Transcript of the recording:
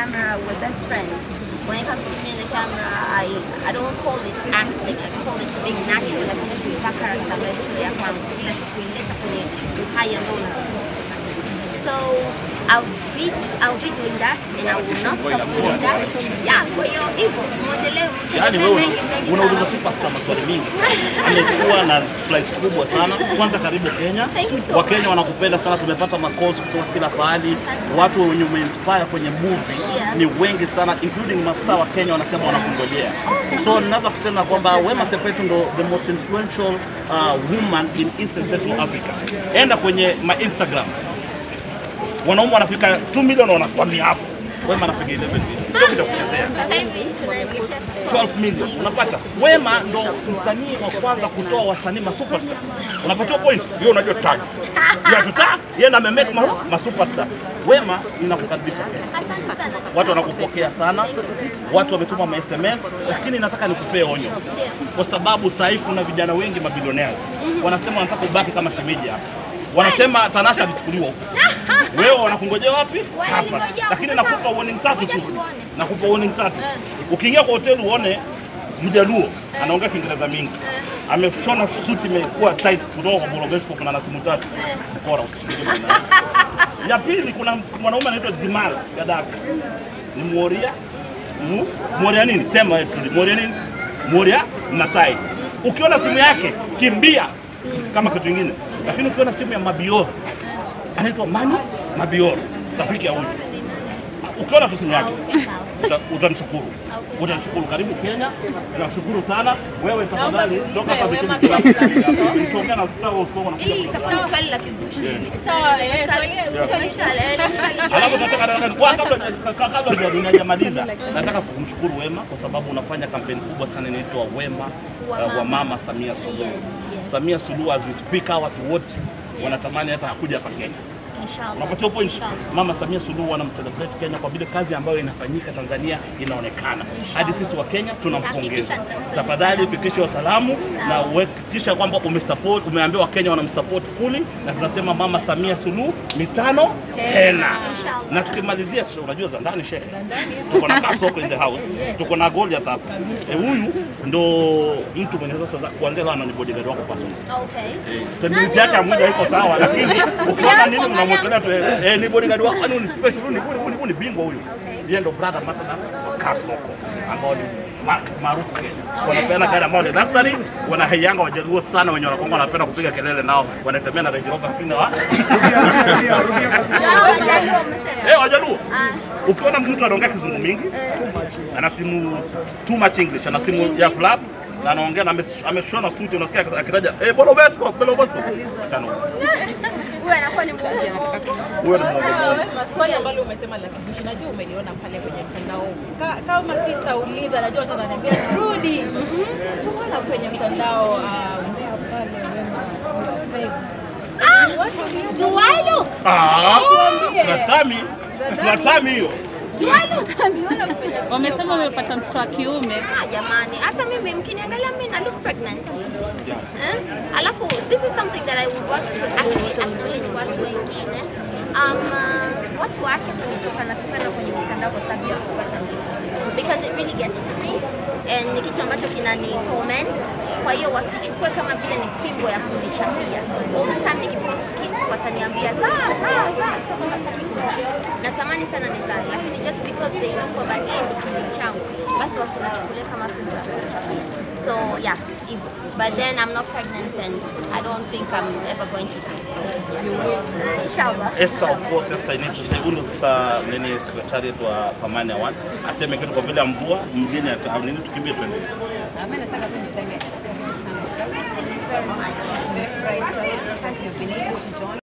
camera, we're best friends. When it comes to me in the camera, I don't call it acting, I call it being natural, like kuipa character ambayo sio ya kwangu, bila kuileta kwenye uhai ambao unatakiwa. So I'll be doing that and I will not stop doing that. Yeah, kwa hiyo hivyo muendelee. Yaani wewe unauliza superstar maswali mingi. Amekuwa na flight kubwa sana. Kwanza karibu Kenya. Wakenya wanakupenda sana, tumepata makozi kutoka kila pahali. Watu wenye umeinspire kwenye movie ni wengi sana, including mastaa wa Kenya wanasema wanakungojea. So ninaweza kusema kwamba Wema Sepetu ndo the most influential woman in East and Central Africa. Enda kwenye Instagram. Wanaume wanafika 2 milioni wanakwambia hapo. Wema anapiga 11 milioni. Sio kitu kuchezea. 12 milioni. Unapata? Wema ndo msanii wa kwanza kutoa wasanii ma superstar. Unapata point? Hiyo unajua tag. Ya tuta, yeye na amemake ma superstar. Wema ninakukaribisha. Asante sana. Watu wanakupokea sana. Watu wametuma ma SMS, lakini nataka nikupee onyo. Kwa sababu sasa hivi kuna vijana wengi mabilionaires. Wanasema wanataka ubaki kama shemeji hapa. Wanasema Tanasha alichukuliwa huko. Wewe wanakungojea wapi? Hapa. Lakini nakupa warning tatu tu. Nakupa warning tatu. Ukiingia kwa hoteli uone Mjaluo anaongea Kiingereza mingi. Ameshona suti imekuwa tight kutoka kwa Bolobespo, kuna na simu tatu. Bora usikie. Ya pili kuna mwanaume anaitwa Jimal Gaddafi. Ni Moria. Moria nini? Sema tu Moria nini? Moria Masai. Ukiona simu yake kimbia kama kitu kingine. Lakini ukiona simu ya Mabior anaitwa Mani Mabior, rafiki ya huyu. Ukiona tu simu yake utanishukuru. Utanishukuru. Karibu Kenya. Nakushukuru sana. Wewe tafadhali toka hapa Bikini Club. Tuongea na mtao uko na Ili itakuwa swali la kizushi. Alafu nataka kwa kabla hajamaliza nataka kumshukuru Wema kwa sababu unafanya kampeni kubwa sana inaitwa Wema wa Mama Samia Suluhu. Samia Suluhu as we speak, watu wote wanatamani hata kuja hapa Kenya. Inshallah. Unapatia point. Mama Samia Suluhu wanamcelebrate Kenya kwa vile kazi ambayo inafanyika Tanzania inaonekana. Hadi sisi wa Kenya tunampongeza. Tafadhali fikisha salamu na uhakikisha kwamba umesupport, umeambiwa Kenya wanamsupport fully, na tunasema Mama Samia Suluhu mitano tena. Na tukimalizia unajua za ndani shehe. Tuko na Kasoko in the house. Tuko na Goliath hapa. Huyu ndo mtu mwenye sasa kuanzia leo ni bodyguard wako personal. Okay. Stability yake mmoja iko sawa, lakini ukiona nini mnamwekelea tu ni bodyguard wako, ni special, ni bingwa huyu. Yeye ndo brother ambassador wa Kasoko ambao ni maarufu Kenya. Wanapeana gari ambao ni luxury, wanahayanga Wajaluo sana wenye wanakonga wanapenda kupiga kelele nao, wanatembea na Range Rover lakini Wajaluo. Ukiona mtu anaongea kizungu mingi, ana simu too much English, ana simu ya flap na anaongea na ameshona suti, unasikia akitaja Bolobespo. Tano. Wewe anakuwa ni mmoja Wewe ni mmoja. Maswali ambayo umesema la kizushi najua umeliona pale kwenye mtandao. Kama sitauliza najua utaniambia Trudy. Tumeona kwenye mtandao pale Wema. Do I look? Tunatami hiyo. Wamesema umepata mtoto wa kiume. Jamani, hasa mimi mkiniangalia mimi na look pregnant. Alafu this is something that I would want to actually acknowledge watu wengine. Watu waache kunitokana kwenye mitandao kwa sababu ya kupata mtoto. Because it really gets to me and ni kitu ambacho kinani torment. Kwa hiyo wasichukue kama vile ni fimbo ya kunichapia. All the time nikipost kitu wataniambia saa sio kama sitaki kuzaa. Natamani sana nizae, lakini just because they know kwamba hii ni kilio changu, basi wasinachukulia kama fimbo ya kunichapia. So yeah, but then I'm not pregnant and I don't think I'm ever going to be. So yeah. Inshallah. Esther, of course, Esther, I need to say, undo sasa nini secretariat wa Pamani Awards aseme kitu kwa vile mvua mgeni nini tukimbie twende. Mimi nataka tu niseme Thank you very much. very surprised. Thank you for being able to join.